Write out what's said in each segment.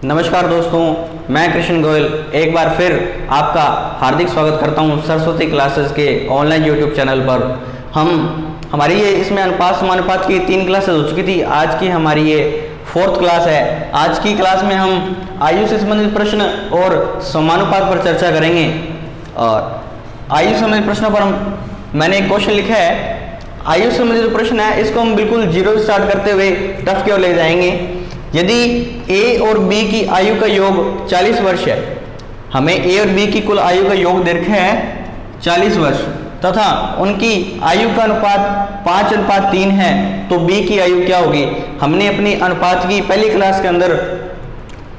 नमस्कार दोस्तों, मैं कृष्ण गोयल एक बार फिर आपका हार्दिक स्वागत करता हूं सरस्वती क्लासेस के ऑनलाइन यूट्यूब चैनल पर। हमारी ये इसमें अनुपात समानुपात की 3 क्लासेस हो चुकी थी। आज की हमारी ये 4th क्लास है। आज की क्लास में हम आयु से संबंधित प्रश्न और समानुपात पर चर्चा करेंगे। और आयु से संबंधित प्रश्नों पर मैंने एक क्वेश्चन लिखा है। आयु से संबंधित जो प्रश्न है इसको हम बिल्कुल जीरो से स्टार्ट करते हुए टफ की ओर ले जाएंगे। यदि ए और बी की आयु का योग 40 वर्ष है, हमें ए और बी की कुल आयु का योग दे रखा है 40 वर्ष तथा उनकी आयु का अनुपात 5:3 है, तो बी की आयु क्या होगी। हमने अपनी अनुपात की पहली क्लास के अंदर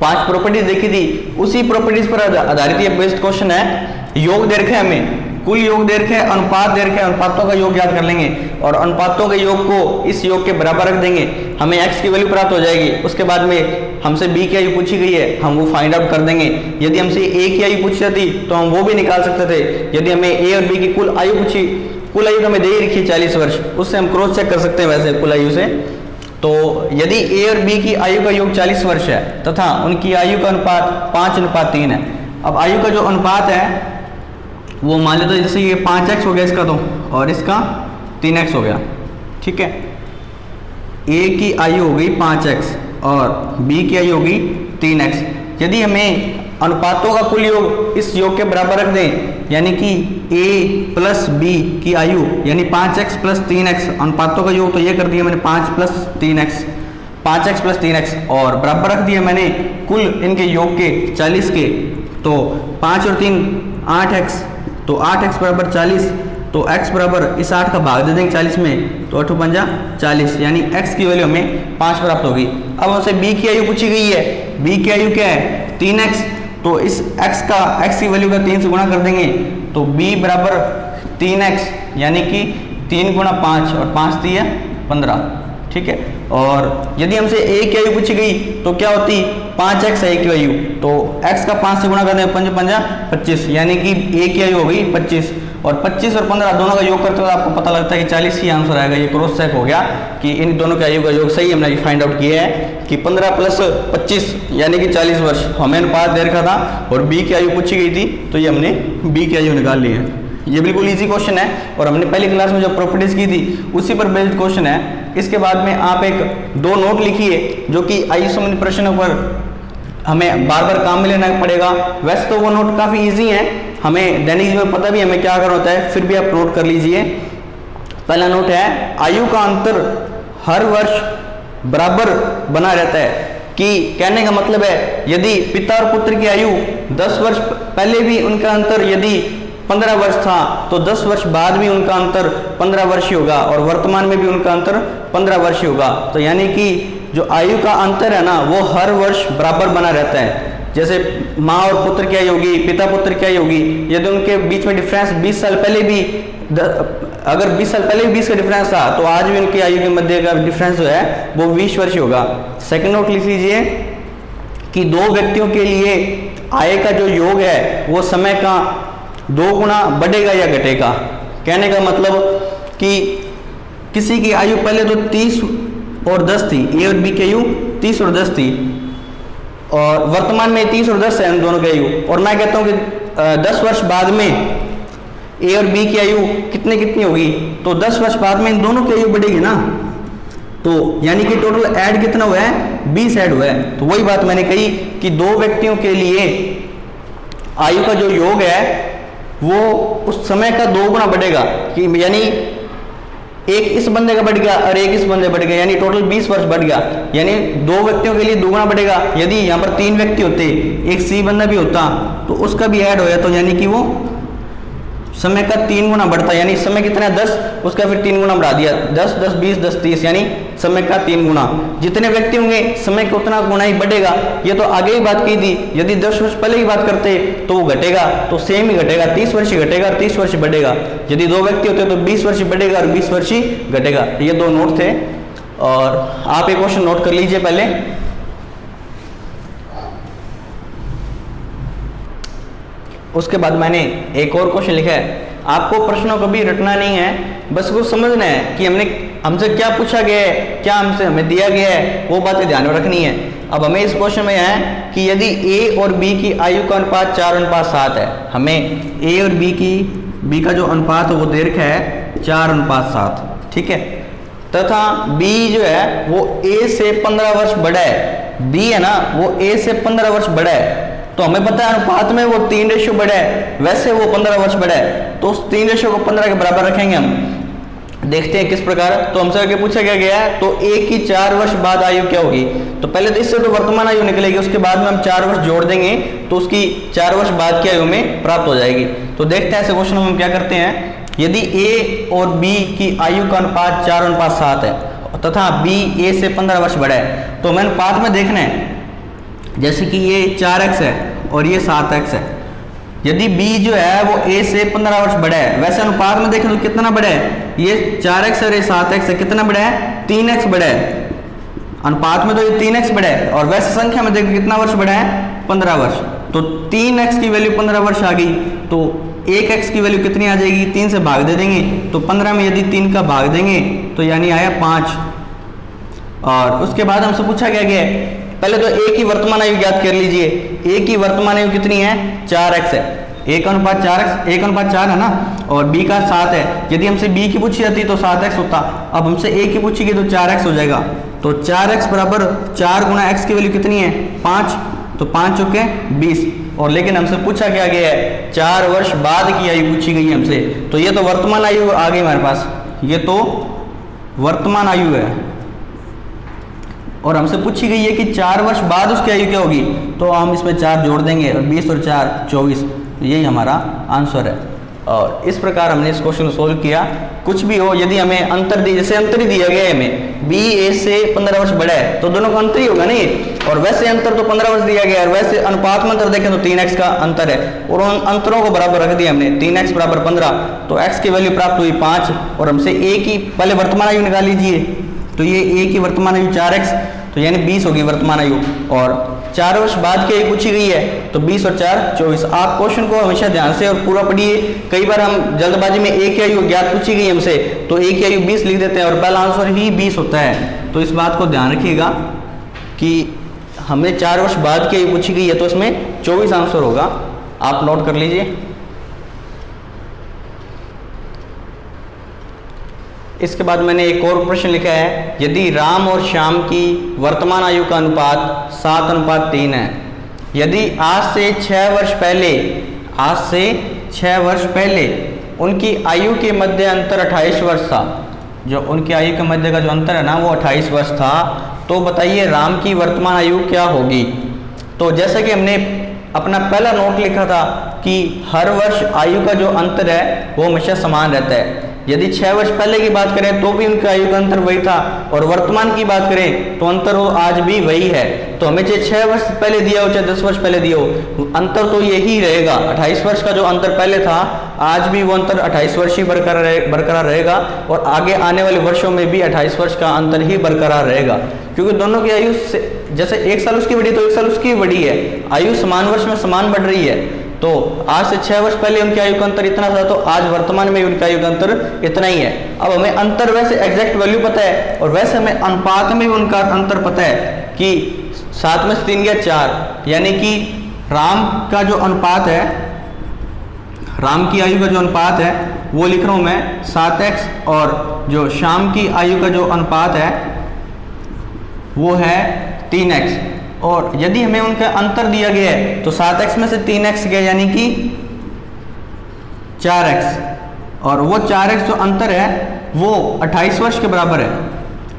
5 प्रॉपर्टीज देखी थी, उसी प्रॉपर्टीज पर आधारित ये बेस्ड क्वेश्चन है। योग दे रखा है, हमें कुल योग दे रखे, अनुपात दे रखे, अनुपातों का योग याद कर लेंगे और अनुपातों के योग को इस योग के बराबर रख देंगे, हमें x की वैल्यू प्राप्त हो जाएगी। उसके बाद में हमसे b की आयु पूछी गई है, हम वो फाइंड आउट कर देंगे। यदि हमसे a की आयु पूछी जाती तो हम वो भी निकाल सकते थे। यदि हमें a और b की कुल आयु पूछी, कुल आयु हमें दे ही रखी 40 वर्ष, उससे हम क्रॉस चेक कर सकते हैं वैसे कुल आयु से। तो यदि a और b की आयु का योग 40 वर्ष है तथा उनकी आयु का अनुपात 5:3 है। अब आयु का जो अनुपात है वो मान लेते जैसे ये 5x हो गया इसका, तो और इसका 3x हो गया, ठीक है। a की आयु हो गई 5x और b की आयु होगी 3x। यदि हमें अनुपातों का कुल योग इस योग के बराबर रख दें, यानी कि a प्लस b की आयु यानी 5x प्लस 3x, अनुपातों का योग तो ये कर दिया मैंने 5 plus 3x, 5x plus 3x और बराबर रख दिया मैंने कुल इनके योग के 40 के। तो 5 और 3 8x, तो 8x बराबर 40, तो x बराबर इस 8 का भाग दे देंगे 40 में, तो 8 पंजा 40, यानी x की वैल्यू हमें 5 प्राप्त होगी। अब हमसे b की आयु पूछी गई है, b की आयु क्या है 3x, तो इस x की वैल्यू का 3 से गुणा कर देंगे, तो b बराबर 3x यानी कि 3 गुणा 5 और 5 × 3 है 15, ठीक है। और यदि हमसे a की आयु पूछी गई तो क्या होती 5x है a की आयु, तो x का 5 से गुणा कर दें 5 पंजा 25, यानी कि a की आयु हो गई 25 और 25 और 15 दोनों का योग करते हुए आपको पता लगता है कि 40 ही आंसर आएगा। ये क्रॉस चेक हो गया कि इन दोनों के आयु का योग सही हमने फाइंड आउट किया है कि 15 प्लस 25 यानी कि 40 वर्ष हमें अनुपात दे रखा था और b की आयु पूछी गई थी, तो ये हमने b की आयु निकाल ली है। ये बिल्कुल इजी क्वेश्चन है और हमने पहली क्लास में जो प्रॉपर्टीज की थी उसी पर बेस्ड क्वेश्चन है। इसके बाद में आप एक 2 नोट लिखिए जो कि आयु संबंधी प्रश्नों पर हमें बार बार काम में लेना पड़ेगा। वैसे तो वो नोट काफ़ी इजी हैं, हमें दैनिक जीवन में पता भी हमें क्या करना होता है, फिर भी आप नोट कर लीजिए। पहला नोट है, आयु का अंतर हर वर्ष बराबर बना रहता है। कि कहने का मतलब है यदि पिता और पुत्र की आयु 10 वर्ष पहले भी उनका अंतर यदि 15 वर्ष था, तो 10 वर्ष बाद भी उनका अंतर 15 वर्ष ही होगा और वर्तमान में भी उनका अंतर 15 वर्ष ही होगा। तो यानी कि जो आयु का अंतर है ना वो हर वर्ष बराबर बना रहता है। जैसे माँ और पुत्र की आयु होगी, पिता पुत्र की आयु होगी, यदि उनके बीच में डिफरेंस 20 साल पहले भी अगर 20 साल पहले भी 20 का डिफरेंस था, तो आज भी उनकी आयु के मध्य का डिफरेंस जो है वो 20 वर्ष होगा। सेकंड नोट लिख लीजिए कि 2 व्यक्तियों के लिए आय का जो योग है वो समय का 2 गुना बढ़ेगा या घटेगा। कहने का मतलब कि किसी की आयु पहले तो 30 और 10 थी, ए और बी की आयु 30 और 10 थी और वर्तमान में 30 और 10 है इन दोनों की आयु, और मैं कहता हूँ कि 10 वर्ष बाद में ए और बी की आयु कितनी होगी, तो 10 वर्ष बाद में इन दोनों की आयु बढ़ेगी ना। तो यानी कि टोटल ऐड कितना हुआ है 20 ऐड हुआ है। तो वही बात मैंने कही कि 2 व्यक्तियों के लिए आयु का जो योग है वो उस समय का 2 गुना बढ़ेगा, कि यानी एक इस बंदे का बढ़ गया और एक इस बंदे बढ़ गया, यानी टोटल 20 वर्ष बढ़ गया। यानी 2 व्यक्तियों के लिए 2 गुना बढ़ेगा। यदि यहाँ पर 3 व्यक्ति होते, एक सी बंदा भी होता, तो उसका भी ऐड होया, तो यानी कि वो समय का 3 गुना बढ़ता। यानी समय कितना है 10, उसका फिर 3 गुना बढ़ा दिया, 10 10 20 10 30, यानी समय का 3 गुना। जितने व्यक्ति होंगे समय का उतना गुना ही बढ़ेगा। ये तो आगे ही बात की थी, यदि 10 वर्ष पहले ही बात करते तो वो घटेगा, तो सेम ही घटेगा, 30 वर्ष ही घटेगा और 30 वर्ष बढ़ेगा। यदि 2 व्यक्ति होते तो 20 वर्ष बढ़ेगा और 20 वर्ष ही घटेगा। ये 2 नोट थे और आप एक क्वेश्चन नोट कर लीजिए पहले। उसके बाद मैंने एक और क्वेश्चन लिखा है। आपको प्रश्नों को भी रटना नहीं है, बस वो समझना है कि हमने हमसे क्या पूछा गया है, क्या हमसे हमें दिया गया है, वो बातें ध्यान में रखनी है। अब हमें इस क्वेश्चन में है कि यदि ए और बी की आयु का अनुपात 4:7 है, हमें ए और बी का जो अनुपात है वो दे रखा है 4:7, ठीक है, तथा बी जो है वो ए से 15 वर्ष बड़ा है, बी है ना वो ए से 15 वर्ष बड़ा है, तो हमें पता है अनुपात में वो 3 बड़ा है, वैसे वो 15 वर्ष बड़ा है, तो उस 3 को 15 के बराबर रखेंगे हम। देखते हैं किस प्रकार। तो हमसे आगे पूछा गया है तो ए की 4 वर्ष बाद आयु क्या होगी। तो पहले तो इससे तो वर्तमान आयु निकलेगी, उसके बाद में हम 4 वर्ष जोड़ देंगे तो उसकी 4 वर्ष बाद की आयु में प्राप्त हो जाएगी। तो देखते हैं ऐसे क्वेश्चन में हम क्या करते हैं। यदि ए और बी की आयु का अनुपात 4:7 है तथा बी ए से 15 वर्ष बड़ा है, तो हमें अनुपात में देखना है, जैसे कि ये 4x है और ये 7x है। यदि b जो है वो a से 15 वर्ष बड़ा है, वैसे अनुपात में देखें तो कितना बड़ा है, ये 4x और ये 7x है, कितना बड़ा है, 3x बड़ा है। अनुपात में तो ये 3x बड़ा है और वैसे संख्या में देखें कितना वर्ष बड़ा है, 15 वर्ष। तो 3x की वैल्यू 15 वर्ष आ गई, तो 1x की वैल्यू कितनी आ जाएगी, 3 से भाग दे देंगे, तो 15 में यदि 3 का भाग देंगे तो यानी आया 5। और उसके बाद हमसे पूछा गया है, पहले तो a की वर्तमान आयु ज्ञात कर लीजिए। a की वर्तमान आयु कितनी है, 4x है, a का अनुपात 4x, 1:4 है ना, और b का 7 है। यदि हमसे b की पूछी जाती तो 7x होता, अब हमसे a की पूछी गई तो 4x हो जाएगा। तो 4x बराबर 4 गुना x की वैल्यू कितनी है, 5, तो 5 चौके 20। और लेकिन हमसे पूछा क्या गया है, 4 वर्ष बाद की आयु पूछी गई है हमसे, तो ये तो वर्तमान आयु आ गई हमारे पास, ये तो वर्तमान आयु है। और हमसे पूछी गई है कि 4 वर्ष बाद उसकी आयु क्या होगी, तो हम इसमें 4 जोड़ देंगे और 20 और 4 24, यही हमारा आंसर है। और इस प्रकार हमने इस क्वेश्चन को सोल्व किया। कुछ भी हो, यदि हमें अंतर दी, जैसे अंतर ही दिया गया है हमें, बी ए से 15 वर्ष बड़ा है तो दोनों का अंतर ही होगा नहीं, और वैसे अंतर तो 15 वर्ष दिया गया है और वैसे अनुपात में अंतर देखें तो 3x का अंतर है, और उन अंतरों को बराबर रख दिया हमने, 3x बराबर 15, तो x की वैल्यू प्राप्त हुई 5। और हमसे a की पहले वर्तमान आयु निकाल लीजिए, तो ये a की वर्तमान आयु 4x, तो यानी 20 होगी वर्तमान आयु, और 4 वर्ष बाद की आयु पूछी गई है तो 20 और 4 24। आप क्वेश्चन को हमेशा ध्यान से और पूरा पढ़िए। कई बार हम जल्दबाजी में a की आयु ज्ञात पूछी गई हमसे तो a की आयु 20 लिख देते हैं और पहला आंसर ही 20 होता है। तो इस बात को ध्यान रखिएगा कि हमें 4 वर्ष बाद की आयु पूछी गई है तो इसमें 24 आंसर होगा, आप नोट कर लीजिए। इसके बाद मैंने एक और प्रश्न लिखा है, यदि राम और श्याम की वर्तमान आयु का अनुपात 7:3 है, यदि आज से 6 वर्ष पहले उनकी आयु के मध्य अंतर 28 वर्ष था, जो उनकी आयु के मध्य का जो अंतर है ना वो 28 वर्ष था, तो बताइए राम की वर्तमान आयु क्या होगी। तो जैसा कि हमने अपना पहला नोट लिखा था कि हर वर्ष आयु का जो अंतर है वो हमेशा समान रहता है। यदि 6 वर्ष पहले की बात करें तो भी उनका आयु का अंतर वही था, और वर्तमान की बात करें तो अंतर वो आज भी वही है। तो हमें चाहे 6 वर्ष पहले दिया हो चाहे 10 वर्ष पहले दिया हो, अंतर तो यही रहेगा। 28 वर्ष का जो अंतर पहले था आज भी वो अंतर 28 वर्ष ही बरकरार रहेगा, और आगे आने वाले वर्षों में भी 28 वर्ष का अंतर ही बरकरार रहेगा, क्योंकि दोनों की आयु जैसे 1 साल उसकी बढ़ी तो 1 साल उसकी बढ़ी है, आयु समान वर्ष में समान बढ़ रही है। तो आज से 6 वर्ष पहले उनकी आयु का अंतर इतना था, तो आज वर्तमान में उनकी आयु का अंतर इतना ही है। अब हमें अंतर वैसे एग्जैक्ट वैल्यू पता है, और वैसे हमें अनुपात में भी उनका अंतर पता है कि 7 में से 3 गया 4, यानी कि राम का जो अनुपात है, राम की आयु का जो अनुपात है वो लिख रहा हूँ मैं 7x, और जो श्याम की आयु का जो अनुपात है वो है 3x। और यदि हमें उनका अंतर दिया गया है तो 7x में से 3x गया यानी कि 4x, और वो 4x जो अंतर है वो 28 वर्ष के बराबर है,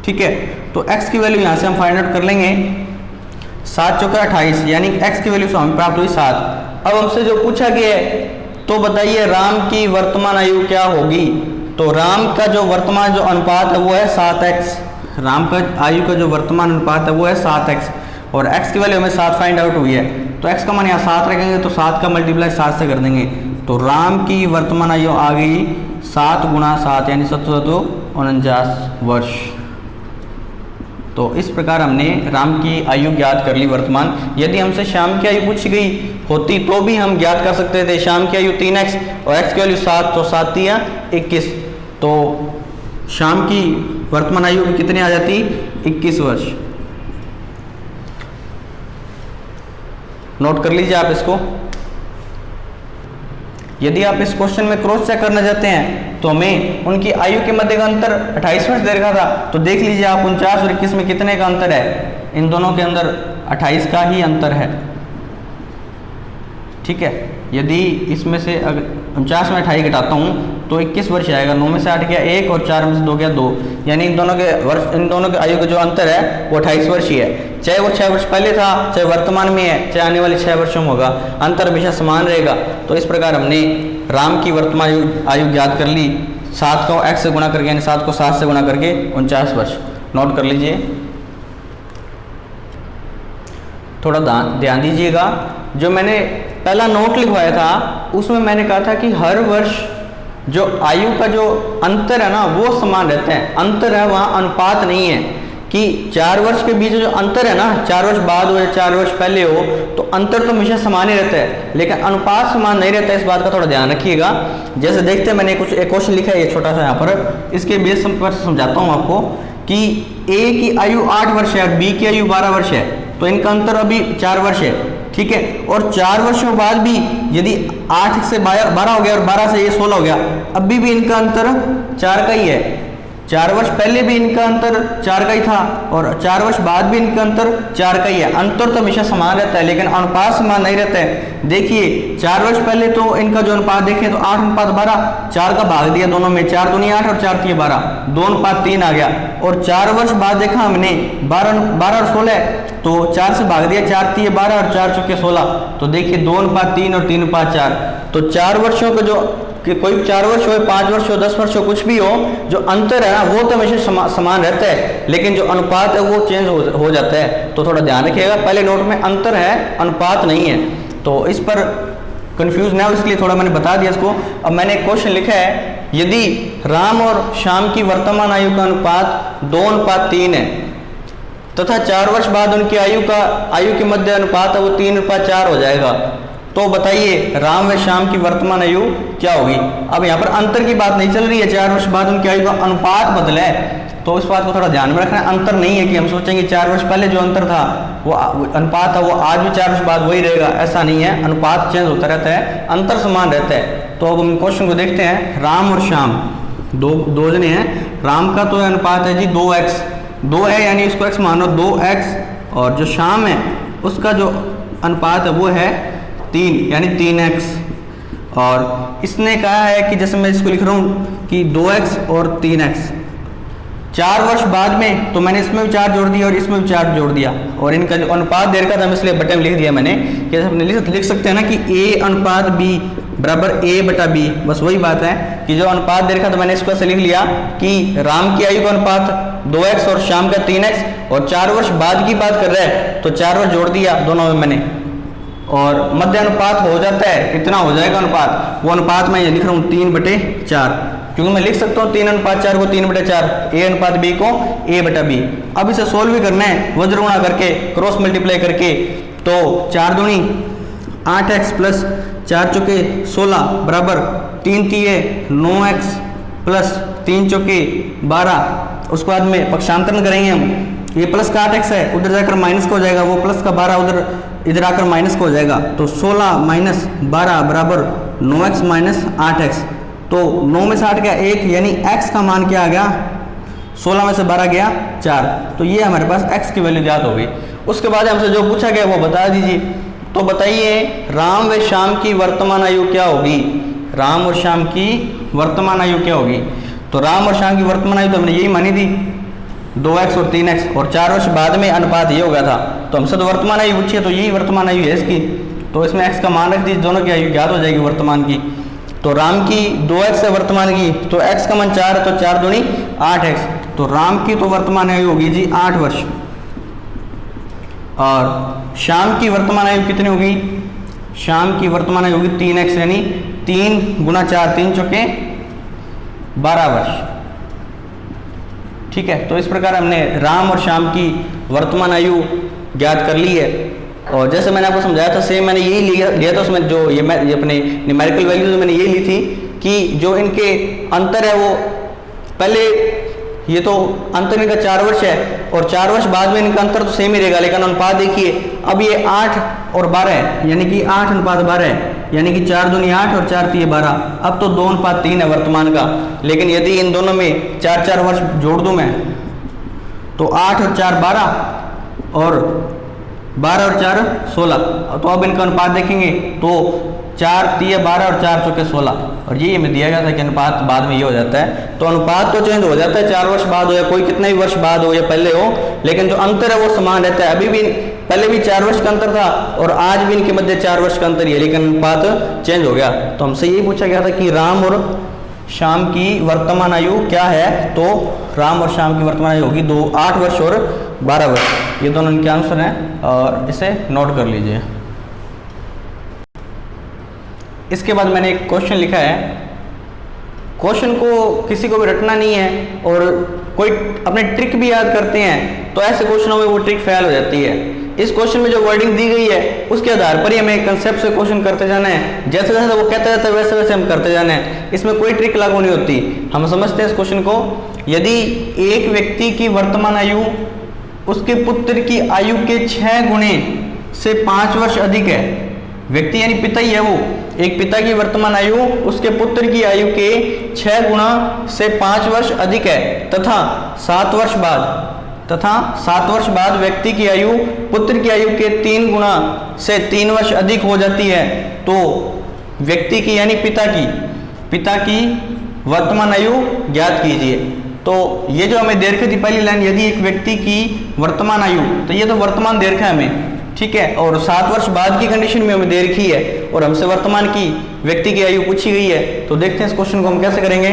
ठीक है। तो x की वैल्यू यहाँ से हम फाइंड आउट कर लेंगे, 7 चौका 28, यानी x की वैल्यू हमें प्राप्त हुई 7। अब हमसे जो पूछा गया है तो बताइए राम की वर्तमान आयु क्या होगी। तो राम का जो वर्तमान जो अनुपात है वो है 7x, राम का आयु का जो वर्तमान अनुपात है वो है 7x, और x की वैल्यू हमें 7 फाइंड आउट हुई है। तो x का मान यहाँ 7 रखेंगे तो 7 का मल्टीप्लाई 7 से कर देंगे, तो राम की वर्तमान आयु आ गई 7 गुना 7 यानी 749 वर्ष। तो इस प्रकार हमने राम की आयु ज्ञात कर ली वर्तमान। यदि हमसे श्याम की आयु पूछी गई होती तो भी हम ज्ञात कर सकते थे। श्याम की आयु 3x और x की वैल्यू 7, तो 7 या 21, तो श्याम की वर्तमान आयु कितनी आ जाती, 21 वर्ष। नोट कर लीजिए आप इसको। यदि आप इस क्वेश्चन में क्रॉस चेक करना चाहते हैं तो हमें उनकी आयु के मध्य का अंतर 28 वर्ष दे रखा था, तो देख लीजिए आप 49 और 21 में कितने का अंतर है, इन दोनों के अंदर 28 का ही अंतर है। ठीक है, यदि इसमें से अगर 49 में 28 घटाता हूँ तो 21 वर्ष आएगा। 9 में से 8 गया 1 और 4 में से 2 गया 2, यानी इन दोनों के आयु का जो अंतर है वो 28 वर्ष ही है। चाहे वो 6 वर्ष पहले था, चाहे वर्तमान में है, चाहे आने वाले 6 वर्षों में होगा, अंतर हमेशा समान रहेगा। तो इस प्रकार हमने राम की वर्तमान आयु ज्ञात कर ली 7 को x से गुणा करके, यानी 7 को 7 से गुणा करके 49 वर्ष। नोट कर लीजिए, थोड़ा ध्यान दीजिएगा। जो मैंने पहला नोट लिखवाया था उसमें मैंने कहा था कि हर वर्ष जो आयु का जो अंतर है ना वो समान रहता है, अंतर है वहाँ अनुपात नहीं है कि 4 वर्ष के बीच जो अंतर है ना, 4 वर्ष बाद हो या 4 वर्ष पहले हो, तो अंतर तो हमेशा समान ही रहता है, लेकिन अनुपात समान नहीं रहता है। इस बात का थोड़ा ध्यान रखिएगा। जैसे देखते हैं, मैंने एक क्वेश्चन लिखा है ये छोटा सा यहाँ पर, इसके बेस पर समझाता हूँ आपको कि ए की आयु 8 वर्ष है, बी की आयु 12 वर्ष है, तो इनका अंतर अभी 4 वर्ष है। ठीक है, और 4 वर्षों बाद भी यदि 8 से 12 हो गया और 12 से ये 16 हो गया, अभी भी इनका अंतर 4 का ही है। 4 वर्ष पहले भी इनका अंतर 4 का ही था और 4 वर्ष बाद भी इनका अंतर 4 का ही है। अंतर तो हमेशा समान रहता है, लेकिन अनुपात समान नहीं रहता है। देखिए 4 वर्ष पहले तो इनका जो अनुपात देखें तो 8:12, 4 का भाग दिया दोनों में, 4 दूनी 8 और 4 तिये 12, 2:3 आ गया। और 4 वर्ष बाद देखा हमने 12 और 16, तो 4 से भाग दिया, 4 तिये 12 और 4 चौके 16, तो देखिए 2:3 और 3:4। तो 4 वर्षों का जो कि कोई 4 वर्ष हो, 5 वर्ष हो, 10 वर्ष हो, कुछ भी हो, जो अंतर है ना वो तो हमेशा समान रहता है, लेकिन जो अनुपात है वो चेंज हो जाता है। तो थोड़ा ध्यान रखिएगा, पहले नोट में अंतर है, अनुपात नहीं है, तो इस पर कंफ्यूज ना हो इसलिए थोड़ा मैंने बता दिया इसको। अब मैंने एक क्वेश्चन लिखा है, यदि राम और श्याम की वर्तमान आयु का अनुपात 2:3 है तथा 4 वर्ष बाद उनकी आयु के मध्य अनुपात है वो 3:4 हो जाएगा, तो बताइए राम व श्याम की वर्तमान आयु क्या होगी। अब यहाँ पर अंतर की बात नहीं चल रही है, 4 वर्ष बाद उनकी आयु का अनुपात बदला है, तो इस बात को थोड़ा ध्यान में रखना है। अंतर नहीं है कि हम सोचेंगे 4 वर्ष पहले जो अंतर था वो अनुपात था वो आज भी 4 वर्ष बाद वही रहेगा, ऐसा नहीं है। अनुपात चेंज होता रहता है, अंतर समान रहता है। तो अब हम क्वेश्चन को देखते हैं। राम और श्याम दो जने हैं। राम का तो अनुपात है जी 2x, 2 है यानी इसको x मानो 2x, और जो श्याम है उसका जो अनुपात है वो है 3 यानी 3x। और इसने कहा है कि जैसे मैं इसको लिख रहा हूँ कि 2x और 3x 4 वर्ष बाद में, तो मैंने इसमें भी 4 जोड़ दिया और इसमें भी 4 जोड़ दिया, और इनका जो अनुपात दे रखा था इसलिए बटन लिख दिया मैंने कि अपने लिख सकते हैं ना कि a अनुपात b बराबर a/b। बस वही बात है कि जो अनुपात दे रखा था मैंने इसको ऐसे लिख लिया कि राम की आयु का अनुपात 2x और श्याम का 3x, और 4 वर्ष बाद की बात कर रहा है तो 4 वर्ष जोड़ दिया दोनों में मैंने, और मध्य अनुपात हो जाता है, कितना हो जाएगा अनुपात, वो अनुपात मैं ये लिख रहा हूँ 3/4, क्योंकि मैं लिख सकता हूँ 3:4 को 3/4, a अनुपात b को a/b। अब इसे सोल्व भी करना है वज्र गुणा करके, क्रॉस मल्टीप्लाई करके, तो 4 दूनी 8x प्लस 4 चौके 16 बराबर 3 तिये 9x प्लस 3 चौके 12। उसके बाद में पक्षांतरण करेंगे हम, ये प्लस का 8x है, उधर जाकर माइनस का हो जाएगा, वो प्लस का 12 इधर आकर माइनस का हो जाएगा, तो 16 माइनस 12 बराबर 9x माइनस 8x। तो 9 में से 8 गया 1, यानी x का मान क्या आ गया, 16 में से 12 गया 4। तो ये हमारे पास x की वैल्यू ज्ञात हो गई। उसके बाद हमसे जो पूछा गया वो बता दीजिए। तो बताइए राम व श्याम की वर्तमान आयु क्या होगी, राम और श्याम की वर्तमान आयु क्या होगी। तो राम और श्याम की वर्तमान आयु तो हमने यही मानी थी 2x और 3x, और 4 वर्ष बाद में अनुपात ये हो गया था, तो हमसे तो वर्तमान आयु पूछी है तो यही वर्तमान आयु है इसकी, तो इसमें x का मान रख दीजिए, दोनों की आयु ज्ञात हो जाएगी वर्तमान की। तो राम की 2x है वर्तमान की, तो x का मान 4 है, तो 4 दूनी 8x, तो राम की तो वर्तमान आयु होगी जी 8 वर्ष। और श्याम की वर्तमान आयु कितनी होगी, श्याम की वर्तमान आयु होगी 3x, यानी 3 × 4 3 चौके 12 वर्ष। ठीक है, तो इस प्रकार हमने राम और श्याम की वर्तमान आयु ज्ञात कर ली है। और जैसे मैंने आपको समझाया था सेम मैंने यही लिया था, उसमें जो ये अपने न्यूमेरिकल वैल्यूज मैंने ये ली थी कि जो इनके अंतर है वो पहले ये तो अंतर इनका 4 वर्ष है और 4 वर्ष बाद में इनका अंतर तो सेम ही रहेगा, लेकिन अनुपात देखिए अब ये 8 और 12 है, यानी कि 8:12 है, यानी कि 4 दूनी 8 और 4 3 12। अब तो 2:3 है वर्तमान का, लेकिन यदि इन दोनों में 4-4 वर्ष जोड़ दूं मैं तो 8 और 4 12 और 12 और 4 16। तो अब इनका अनुपात देखेंगे तो 4 3 12 और 4 चौके 16, और ये हमें दिया गया था कि अनुपात बाद में ये हो जाता है। तो अनुपात तो चेंज हो जाता है 4 वर्ष बाद हो या कोई कितने ही वर्ष बाद हो या पहले हो, लेकिन जो अंतर है वो समान रहता है। अभी भी पहले भी 4 वर्ष का अंतर था और आज भी इनके मध्य 4 वर्ष का अंतर ही है, लेकिन अनुपात चेंज हो गया। तो हमसे यही पूछा गया था कि राम और शाम की वर्तमान आयु क्या है, तो राम और शाम की वर्तमान आयु होगी 8 वर्ष और 12 वर्ष। ये दोनों इनके आंसर हैं और इसे नोट कर लीजिए। इसके बाद मैंने एक क्वेश्चन लिखा है। क्वेश्चन को किसी को भी रटना नहीं है और कोई अपने ट्रिक भी याद करते हैं तो ऐसे क्वेश्चनों में वो ट्रिक फेल हो जाती है। इस क्वेश्चन में जो वर्डिंग दी गई है उसके आधार पर ही हमें कंसेप्ट से क्वेश्चन करते जाना है, जैसे जैसे वो कहता जाता है वैसे वैसे हम करते जाना है। इसमें कोई ट्रिक लागू नहीं होती। हम समझते हैं इस क्वेश्चन को। यदि एक व्यक्ति की वर्तमान आयु उसके पुत्र की आयु के 6 गुणे से 5 वर्ष अधिक है, व्यक्ति यानी पिता ही है वो, एक पिता की वर्तमान आयु उसके पुत्र की आयु के 6 गुना से 5 वर्ष अधिक है तथा 7 वर्ष बाद व्यक्ति की आयु पुत्र की आयु के 3 गुना से 3 वर्ष अधिक हो जाती है, तो व्यक्ति की यानी पिता की वर्तमान आयु ज्ञात कीजिए। तो ये जो हमें दे रखी थी पहली लाइन, यदि एक व्यक्ति की वर्तमान आयु, तो ये तो वर्तमान दे रखा है हमें, ठीक है, और 7 वर्ष बाद की कंडीशन में हमें दे रखी है और हमसे वर्तमान की व्यक्ति की आयु पूछी गई है। तो देखते हैं इस क्वेश्चन को हम कैसे करेंगे।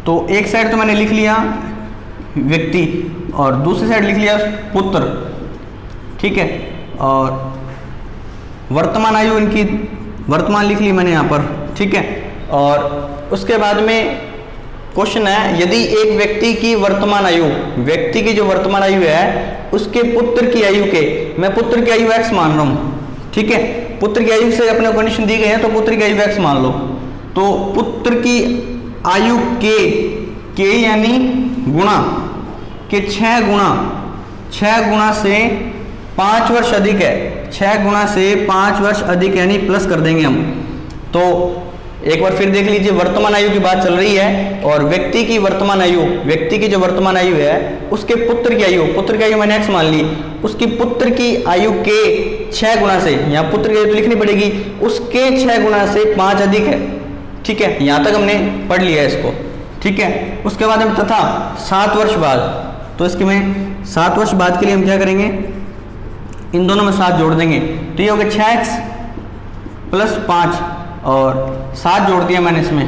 तो एक साइड तो मैंने लिख लिया व्यक्ति और दूसरी साइड लिख लिया पुत्र, ठीक है, और वर्तमान आयु इनकी वर्तमान लिख ली मैंने यहाँ पर, ठीक है। और उसके बाद में क्वेश्चन है, यदि एक व्यक्ति की वर्तमान आयु, व्यक्ति की जो वर्तमान आयु है उसके पुत्र की आयु के, मैं पुत्र की आयु x मान रहा हूं, ठीक है, पुत्र की आयु से अपने कंडीशन दी गई है तो पुत्र की आयु x मान लो। तो पुत्र की आयु के यानी गुणा के 6 गुणा से 5 वर्ष अधिक है, 6 गुणा से 5 वर्ष अधिक यानी प्लस कर देंगे हम। तो एक बार फिर देख लीजिए, वर्तमान आयु की बात चल रही है और व्यक्ति की वर्तमान आयु, व्यक्ति की जो वर्तमान आयु है उसके पुत्र की आयु मैंने x मान ली, उसकी पुत्र की आयु के 6 गुना से, यहाँ पुत्र की आयु तो लिखनी पड़ेगी, उसके 6 गुना से 5 अधिक है, ठीक है, यहाँ तक हमने पढ़ लिया इसको, ठीक है। उसके बाद हम तथा 7 वर्ष बाद, तो इसके में 7 वर्ष बाद के लिए हम क्या करेंगे, इन दोनों में 7 जोड़ देंगे, तो ये हो गया 6x प्लस 5 और 7 जोड़ दिया मैंने इसमें,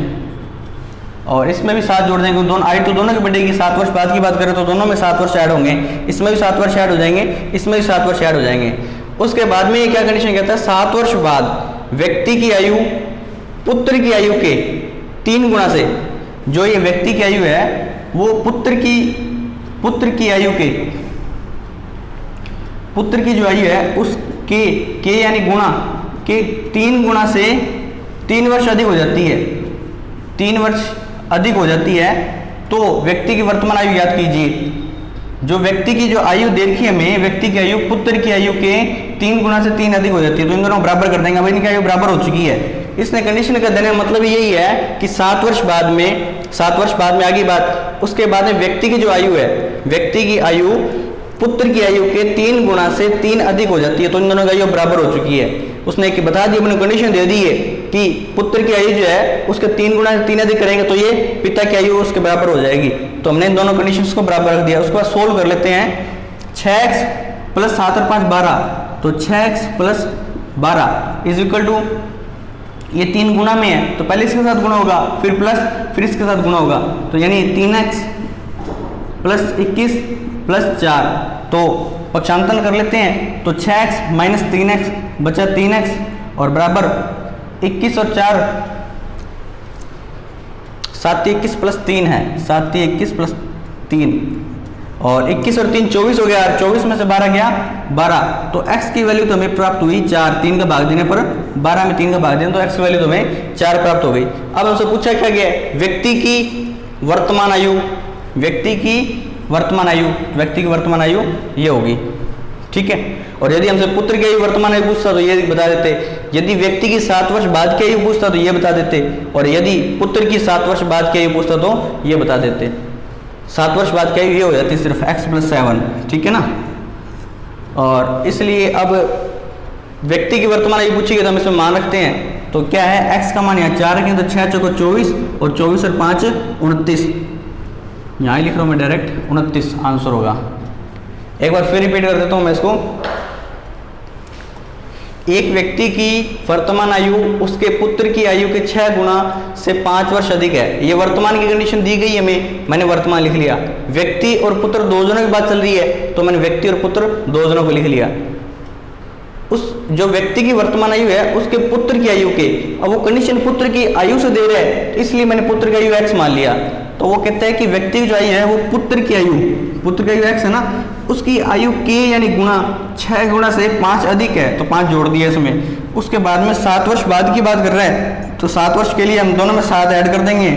और इसमें भी 7 जोड़ देंगे, दोनों आयु तो दोनों की बढ़ेगी। 7 वर्ष बाद की बात करें तो दोनों में 7 वर्ष ऐड होंगे, इसमें भी 7 वर्ष ऐड हो जाएंगे, इसमें भी 7 वर्ष ऐड हो जाएंगे। उसके बाद में ये क्या कंडीशन कहता है, 7 वर्ष बाद व्यक्ति की आयु पुत्र की आयु के 3 गुना से, जो ये व्यक्ति की आयु है वो पुत्र की आयु पुत्र की जो आयु है उसके के यानी गुणा के 3 गुना से 3 वर्ष अधिक हो जाती है, 3 वर्ष अधिक हो जाती है, तो व्यक्ति की वर्तमान आयु याद कीजिए। जो व्यक्ति की जो आयु देखी हमें, व्यक्ति की आयु पुत्र की आयु के 3 गुना से 3 अधिक हो जाती है, तो इन दोनों बराबर कर देंगे। अब इनकी आयु बराबर हो चुकी है। इसने कंडीशन का देने का मतलब यही है कि 7 वर्ष बाद में आगे बात, उसके बाद में व्यक्ति की जो आयु है, व्यक्ति की आयु पुत्र की आयु के 3 गुना से 3 अधिक हो जाती है, तो इन दोनों की आयु बराबर हो चुकी है। उसने एक बता दी, अपने कंडीशन दे दी है कि पुत्र की आयु जो है उसके 3 गुना से 3 अधिक करेंगे तो ये पिता की आयु उसके बराबर हो जाएगी। तो हमने इन दोनों कंडीशंस को बराबर रख दिया। उसके बाद सोल्व कर लेते हैं। 6x प्लस 7 और 5 12, तो 6x plus 12 is equal to, ये 3 गुना में है तो पहले इसके साथ गुणा होगा, फिर प्लस, फिर इसके साथ गुणा होगा, तो यानी 3x प्लस 21 प्लस 4, तो पक्षांतन कर लेते हैं। तो 6x माइनस 3x बचा 3x और बराबर 21 और 4 7 21 प्लस 3 है, 7 21 प्लस 3 और 21 और 3 24 हो गया, 24 में से 12 गया 12, तो x की वैल्यू तो हमें प्राप्त हुई 4, 3 का भाग देने पर 12 में 3 का भाग देने तो x की वैल्यू तो हमें 4 प्राप्त हो गई। अब हमसे पूछा क्या गया, व्यक्ति की वर्तमान आयु, व्यक्ति की वर्तमान आयु ये होगी, ठीक है। और यदि हमसे पुत्र की आयु वर्तमान आयु पूछता तो ये बता देते, यदि व्यक्ति की 7 वर्ष बाद की आयु पूछता तो ये बता देते, और यदि पुत्र की 7 वर्ष बाद की आयु पूछता तो ये बता देते। 7 वर्ष बाद की आयु ये हो जाती है सिर्फ x+7, ठीक है ना। और इसलिए अब व्यक्ति की वर्तमान आयु पूछी गई तो हम इसमें मान रखते हैं, तो क्या है x का मान यहाँ 4 रखें तो 6 चौको 24 और 24 और 5 29, यहाँ ही लिख रहा हूँ मैं डायरेक्ट 29 आंसर होगा। एक बार फिर रिपीट कर देता हूँ मैं इसको। एक व्यक्ति की वर्तमान आयु उसके पुत्र की आयु के 6 गुना से 5 वर्ष अधिक है। ये वर्तमान की कंडीशन दी गई है मैंने वर्तमान लिख लिया। व्यक्ति और पुत्र दो जनों की बात चल रही है तो मैंने व्यक्ति और पुत्र दो जनों को लिख लिया। उस जो व्यक्ति की वर्तमान आयु है उसके पुत्र की आयु के, अब वो कंडीशन पुत्र की आयु से दे रहा है इसलिए मैंने पुत्र की आयु x मान लिया। तो वो कहता है कि व्यक्ति की जो आयु है वो पुत्र की आयु x है ना, उसकी आयु के यानी गुना 6 गुना से 5 अधिक है तो 5 जोड़ दिया इसमें। उसके बाद में 7 वर्ष बाद की बात कर रहा है तो 7 वर्ष के लिए हम दोनों में 7 ऐड कर देंगे,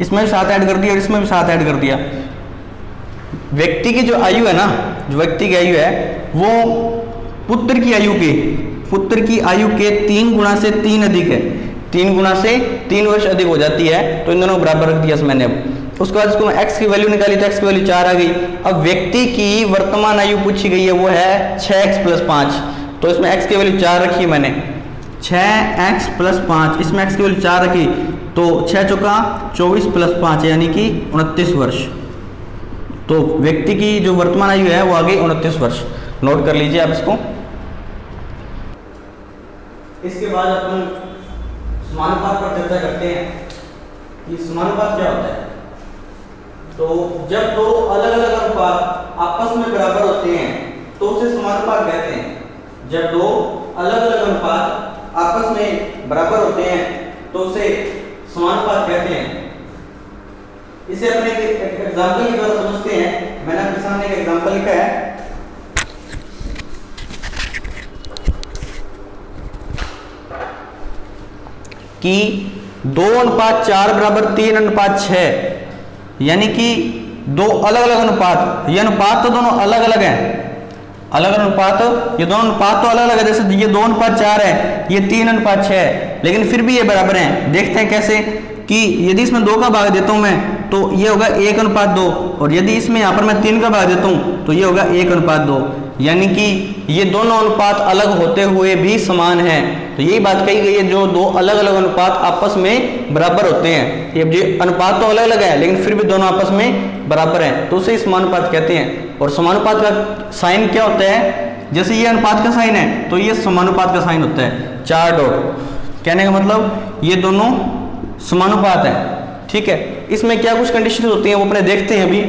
इसमें भी 7 ऐड कर दिया और इसमें भी 7 ऐड कर दिया। व्यक्ति की जो आयु है ना, जो व्यक्ति की आयु है वो पुत्र की आयु के 3 गुना से 3 अधिक है, 3 गुना से 3 वर्ष अधिक हो जाती है, तो इन दोनों को बराबर रख दिया मैंने। अब उसके बाद इसको x की वैल्यू निकाली तो x की वैल्यू 4 आ गई। अब व्यक्ति की वर्तमान आयु पूछी गई है वो है 6x+5, तो इसमें x की वैल्यू 4 रखी मैंने, 6x+5, इसमें x की वैल्यू 4 रखी तो 6 चौका 24 + 5 यानी कि 29 वर्ष। तो व्यक्ति की जो वर्तमान आयु है वो आ गई 29 वर्ष। नोट कर लीजिए आप इसको। इसके बाद अपन समानुपात पर चर्चा करते हैं कि समानुपात क्या होता है। तो जब दो अलग अलग अनुपात आपस में बराबर होते हैं तो उसे समानुपात कहते हैं। जब दो अलग अलग अनुपात आपस में बराबर होते हैं तो उसे समानुपात कहते हैं। इसे अपने एग्जाम्पल के द्वारा समझते हैं। मैंने आपके सामने एक एग्जाम्पल लिखा है कि 2:4 बराबर 3:6, यानी कि दो अलग अलग अनुपात, ये अनुपात तो दोनों अलग अलग हैं, अलग अनुपात, ये दोनों अनुपात तो अलग अलग है। जैसे ये 2:4 है, ये 3:6 है, लेकिन फिर भी ये बराबर हैं। देखते हैं कैसे, कि यदि इसमें 2 का भाग देता हूं मैं तो ये होगा 1:2, और यदि इसमें यहाँ पर मैं 3 का भाग देता हूँ तो ये होगा 1:2, यानी कि ये दोनों अनुपात अलग होते हुए भी समान हैं। तो यही बात कही गई है, जो दो अलग अलग अनुपात आपस में बराबर होते हैं। ये अनुपात तो अलग अलग है लेकिन फिर भी दोनों आपस में बराबर हैं, तो उसे समानुपात कहते हैं। और समानुपात का साइन क्या होता है, जैसे ये अनुपात का साइन है तो ये समानुपात का साइन होता है, 4 डॉट। कहने का मतलब ये दोनों समानुपात है, ठीक है। इसमें क्या कुछ कंडीशन होती हैं वो अपने देखते हैं अभी,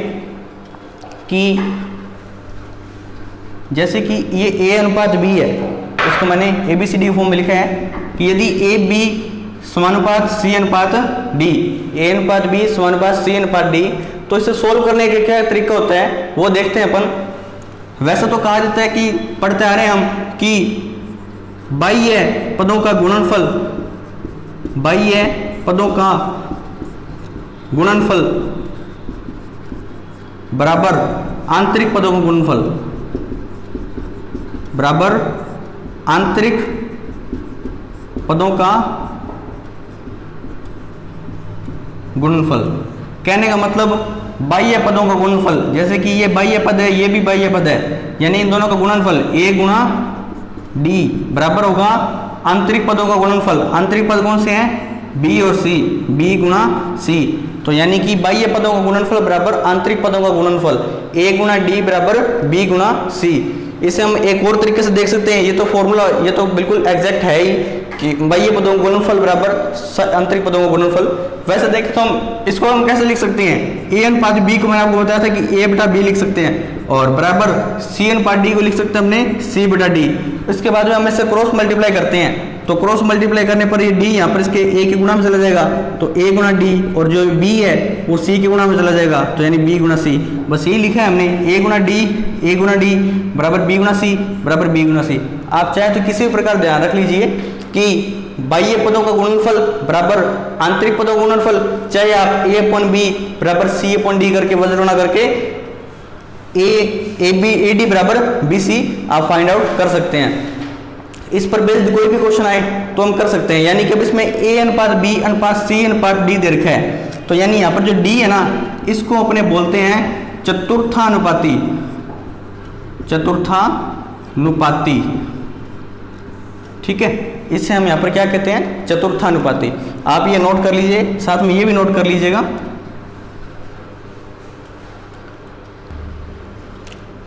कि जैसे कि ये A/B है, उसको मैंने ABCD फॉर्म में लिखा है कि यदि AB समानुपात C/D, A/B समानुपात C/D, तो इसे सोल्व करने का क्या तरीका होता है वो देखते हैं अपन। वैसे तो कहा जाता है कि पढ़ते आ रहे हैं हम कि बाह्य पदों का गुणनफल, बाह्य पदों का गुणनफल बराबर आंतरिक पदों का गुणनफल, बराबर आंतरिक पदों का गुणनफल। कहने का मतलब बाह्य पदों का गुणनफल, जैसे कि ये बाह्य पद है, ये भी बाह्य पद है, यानी इन दोनों का गुणनफल A गुणा D बराबर होगा आंतरिक पदों का गुणनफल। आंतरिक पद कौन से हैं, B और C, B गुणा C। तो यानी कि बाह्य पदों का गुणनफल बराबर आंतरिक पदों का गुणनफल, A गुणा D बराबर B गुणा C। इसे हम एक और तरीके से देख सकते हैं, ये तो फॉर्मूला, ये तो बिल्कुल एग्जैक्ट है ही कि बाह्य पदों का गुणनफल बराबर आंतरिक पदों का गुणनफल। वैसे देखें तो हम इसको हम कैसे लिख सकते हैं, A/B को मैंने आपको बताया था कि A/B लिख सकते हैं, और बराबर C/D को लिख सकते हैं हमने C/D। इसके बाद में हम इससे क्रॉस मल्टीप्लाई करते हैं, तो क्रॉस मल्टीप्लाई करने पर ये D यहाँ पर इसके A के गुणा में चला जाएगा, तो A गुणा D, और जो B है वो C के गुणा में चला जाएगा, तो यानी B गुणा C। बस यही लिखा है हमने, A गुणा D बराबर B गुणा C बराबर B गुणा C। आप चाहे तो किसी भी प्रकार ध्यान रख लीजिए कि बाह्य पदों का गुणनफल बराबर आंतरिक पदों का गुणनफल, चाहे आप a अपॉन बी बराबर c अपॉन डी करके वज्रगुणा करके ए डी बराबर बी सी आप फाइंड आउट कर सकते हैं। इस पर बेस्ड कोई भी क्वेश्चन आए तो हम कर सकते हैं। यानी कि अब इसमें a अनुपात b अनुपात c अनुपात d दे रखा है, तो यानी यहाँ पर जो d है ना, इसको अपने बोलते हैं चतुर्थानुपाती, चतुर्थानुपाती, ठीक है। इससे हम यहाँ पर क्या कहते हैं, चतुर्थानुपाती। आप ये नोट कर लीजिए, साथ में ये भी नोट कर लीजिएगा।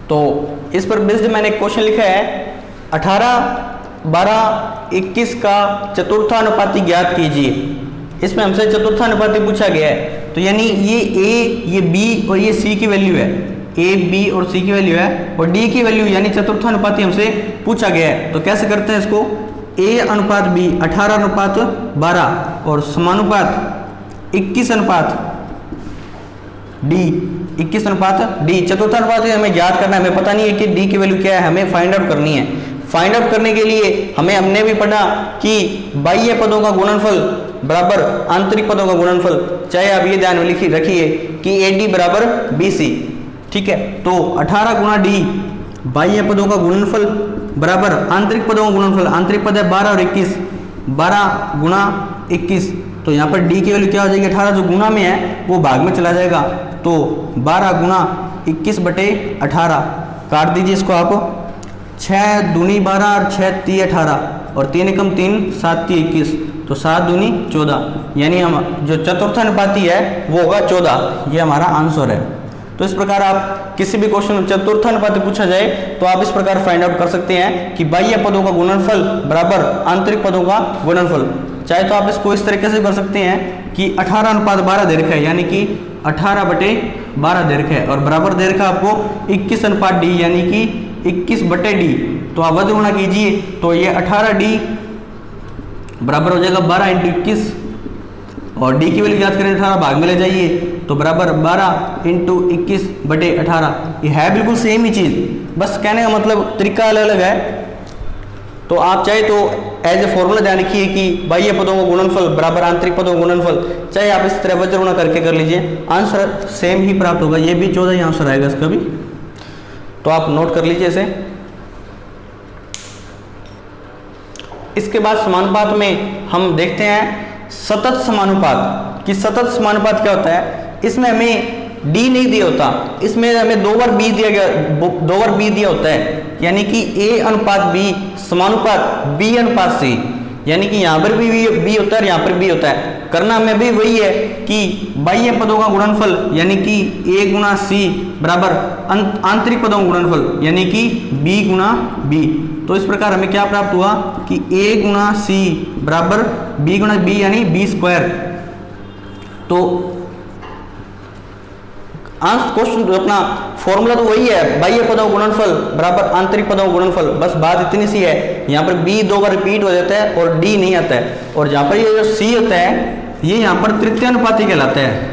तो इस पर बेस्ड मैंने एक क्वेश्चन लिखा है 18, 12, 21 का चतुर्थानुपाती ज्ञात कीजिए। इसमें हमसे चतुर्थानुपाती पूछा गया है, तो यानी ये a, ये b और ये c की वैल्यू है, a, b और c की वैल्यू है, और d की वैल्यू यानी चतुर्थानुपाती हमसे पूछा गया है। तो कैसे करते हैं इसको, a अनुपात b 18 अनुपात 12 और समानुपात 21 अनुपात d, 21 अनुपात d। चतुर्थानुपाती हमें ज्ञात करना है, हमें पता नहीं है कि d की वैल्यू क्या है, हमें फाइंड आउट करनी है। फाइंड आउट करने के लिए हमने भी पढ़ा कि बाह्य पदों का गुणनफल बराबर आंतरिक पदों का गुणनफल, चाहे आप ये ध्यान में रखिए कि AD बराबर BC, ठीक है। तो 18 गुणा D बाह्य पदों का गुणनफल बराबर आंतरिक पदों का गुणनफल, आंतरिक पद है 12 और 21, 12 गुणा 21, तो यहाँ पर D की वैल्यू क्या हो जाएगी, 18 जो गुणा में है वो भाग में चला जाएगा, तो 12 गुणा 21 बटे 18, काट दीजिए इसको आप, 6 दूनी 12 और 6 ती 18 और 3 एकम 3, 7 ती 21, तो 7 दूनी 14, यानी हम जो चतुर्थानुपाती है वो होगा 14, ये हमारा आंसर है। तो इस प्रकार आप किसी भी क्वेश्चन में चतुर्थानुपाती पूछा जाए तो आप इस प्रकार फाइंड आउट कर सकते हैं कि बाह्य पदों का गुणनफल बराबर आंतरिक पदों का गुणनफल। चाहे तो आप इसको इस तरीके से कर सकते हैं कि 18 अनुपात 12 दे रखा है, यानी कि 18 बटे 12 दे रखा है, और बराबर दे रखा आपको 21 अनुपात डी, यानी कि 21 बटे डी। तो आप वज्र गुणा कीजिए तो ये 18D बराबर हो जाएगा 12 इंटू 21, और डी की वैल्यू याद करें 18 भाग में ले जाइए तो बराबर 12 इंटू 21 बटे 18। ये है बिल्कुल सेम ही चीज़, बस कहने का मतलब तरीका अलग अलग है। तो आप चाहे तो एज ए फॉर्मूला ध्यान रखिए कि बाह्य पदों का गुणनफल बराबर आंतरिक पदों का गुणनफल, चाहे आप इस तरह वज्र गुणा करके कर लीजिए, आंसर सेम ही प्राप्त होगा। ये भी 14 ही आंसर आएगा इसका भी, तो आप नोट कर लीजिए इसे। इसके बाद समानुपात में हम देखते हैं सतत समानुपात कि सतत समानुपात क्या होता है। इसमें हमें डी नहीं दिया होता, इसमें हमें 2 बार बी दिया गया, 2 बार बी दिया होता है, यानी कि ए अनुपात बी समानुपात बी अनुपात सी, यानी कि यहाँ पर भी बी होता है और यहाँ पर बी होता है। करना हमें भी वही है कि बाह्य पदों का गुणनफल यानी कि ए गुणा सी बराबर आंतरिक पदों का गुणनफल यानी कि बी गुणा बी। तो इस प्रकार हमें क्या प्राप्त हुआ कि ए गुणा सी बराबर बी गुणा बी यानी बी स्क्वायर। तो क्वेश्चन अपना फॉर्मूला तो वही है, बाह्य पदों का गुणनफल बराबर आंतरिक पदों का गुणनफल, बस बात इतनी सी है। यहाँ पर बी 2 बार रिपीट हो जाता है और डी नहीं आता है, और जहाँ पर ये जो सी होता है ये यहाँ पर तृतीयानुपाती कहलाता है।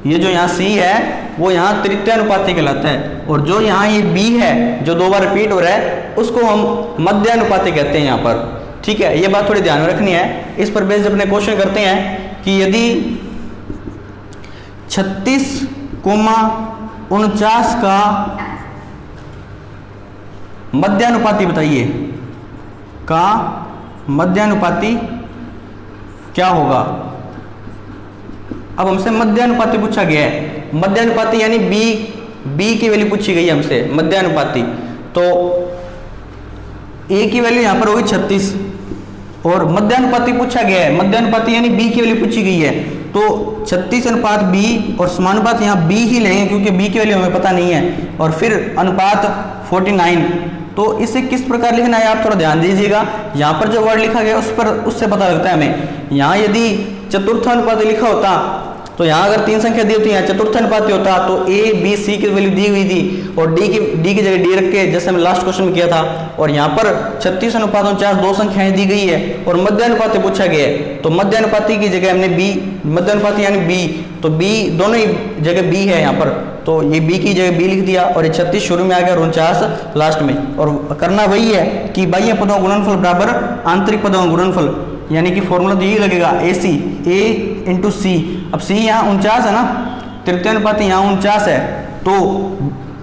ये जो यहाँ सी है वो यहाँ तृतीयानुपाती कहलाता है, और जो यहाँ ये बी है जो 2 बार रिपीट हो रहा है उसको हम मध्यानुपाती कहते हैं यहाँ पर। ठीक है, ये बात थोड़ी ध्यान में रखनी है। इस पर बेस्ड अपने क्वेश्चन करते हैं कि यदि 36,49 का मध्यानुपाती बताइए, का मध्यानुपाती क्या होगा। अब हमसे मध्यानुपाती पूछा गया है, मध्यानुपाती यानी बी की वैल्यू पूछी गई है हमसे मध्यानुपाती। तो ए की वैल्यू यहां पर होगी 36 और मध्यानुपाती पूछा गया है, मध्यानुपाती यानी बी की वैल्यू पूछी गई है। तो 36 अनुपात बी और समानुपात यहाँ बी ही लेंगे क्योंकि बी की वैल्यू हमें पता नहीं है, और फिर अनुपात 49। तो इसे किस प्रकार लिखना है आप थोड़ा ध्यान दीजिएगा। यहाँ पर जो वर्ड लिखा गया उससे पता लगता है हमें। यहाँ यदि चतुर्थानुपाती लिखा होता तो यहाँ अगर 3 संख्या दी होती है, चतुर्थानुपाती होता तो ए बी सी की वैल्यू दी हुई थी और डी की जगह डी रख के जैसे हमने लास्ट क्वेश्चन में किया था। और यहाँ पर 36 अनुपात 49 2 संख्याएं दी गई है और मध्यानुपाती पूछा गया है, तो मध्यानुपाती की जगह हमने बी, मध्यानुपाती यानी बी, तो बी दोनों ही जगह बी है यहाँ पर, तो ये बी की जगह बी लिख दिया और ये 36 शुरू में आ गया और 49 लास्ट में। और करना वही है कि बाह्य पदों का गुणनफल बराबर आंतरिक पदों का गुणनफल, यानी कि फॉर्मूला तो यही लगेगा AC A इंटू सी। अब C यहाँ 49 है ना, तृतीय अनुपाती यहाँ 49 है, तो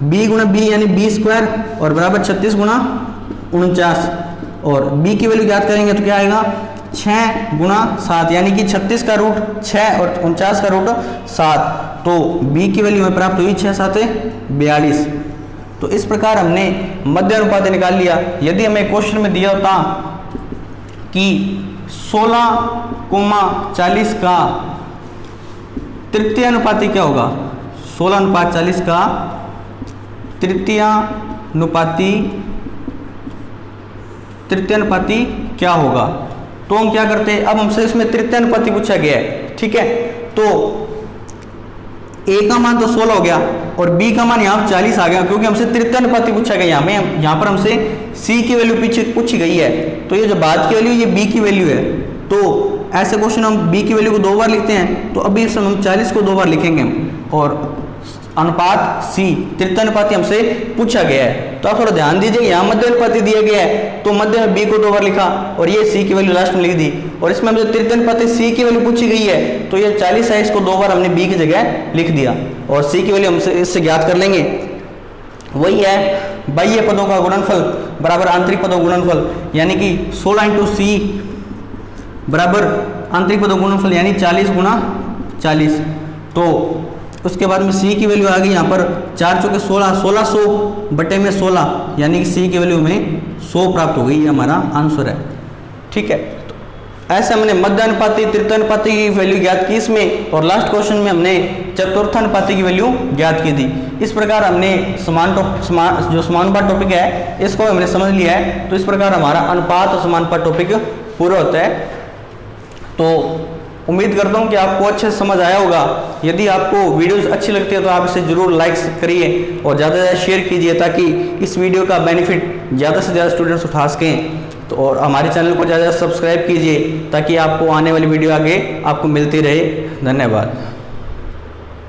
B गुणा B यानी B स्क्वायर और बराबर 36 गुणा 49, और B की वैल्यू याद करेंगे तो क्या आएगा 6 गुणा 7 यानी कि 36 का रूट 6 और 49 का रूट 7, तो B की वैल्यू हमें प्राप्त हुई 6 7 42। तो इस प्रकार हमने मध्य अनुपात निकाल लिया। यदि हमें क्वेश्चन में दिया होता कि 16,40 का तृतीय अनुपाती क्या होगा, 16:40 का तृतीय अनुपाती क्या होगा, तो हम क्या करते हैं, अब हमसे इसमें तृतीय अनुपाती पूछा गया है, ठीक है, तो A का मान तो 16 हो गया और B का मान यहाँ 40 आ गया, क्योंकि हमसे तृतीय अनुपाती पूछा गया। यहाँ पर हमसे C की वैल्यू पीछे पूछी गई है, तो ये जो बाद की वैल्यू ये B की वैल्यू है, तो ऐसे क्वेश्चन हम B की वैल्यू को 2 बार लिखते हैं, तो अभी इसमें हम 40 को 2 बार लिखेंगे, और अनुपात C तृतीय अनुपाती हमसे पूछा गया है। तो आप थोड़ा ध्यान दीजिए, यहाँ मध्य अनुपाती दिया गया है तो मध्य में B को 2 बार लिखा और ये C की वैल्यू लास्ट में लिख दी, और इसमें हमसे तृतीय अनुपाती C की वैल्यू पूछी गई है, तो ये 40 है, इसको 2 बार हमने B की जगह लिख दिया, और C की वैल्यू हमसे इससे ज्ञात कर लेंगे। वही है बाह्य पदों का गुणनफल बराबर आंतरिक पदों गुणनफल, यानी कि 16 इंटू C बराबर आंतरिक पदों गुणनफल यानी 40 गुणा 40। तो उसके बाद में C की वैल्यू आ गई यहाँ पर 4 चौके 16, 1600 बटे में 16 यानी कि C की वैल्यू में 100 प्राप्त हो गई, ये हमारा आंसर है, ठीक है। तो ऐसे हमने मध्य अनुपाती तृतीय अनुपाती की वैल्यू ज्ञात की इसमें, और लास्ट क्वेश्चन में हमने चतुर्थ अनुपाती की वैल्यू ज्ञात की थी। इस प्रकार हमने जो समानुपात टॉपिक है इसको हमने समझ लिया है। तो इस प्रकार हमारा अनुपात और समानुपात टॉपिक पूरा होता है। तो उम्मीद करता हूँ कि आपको अच्छे से समझ आया होगा। यदि आपको वीडियोस अच्छी लगती है तो आप इसे जरूर लाइक करिए और ज़्यादा से ज़्यादा शेयर कीजिए, ताकि इस वीडियो का बेनिफिट ज़्यादा से ज़्यादा स्टूडेंट्स उठा सकें। तो और हमारे चैनल को ज़्यादा सब्सक्राइब कीजिए ताकि आपको आने वाली वीडियो आगे आपको मिलती रहे। धन्यवाद।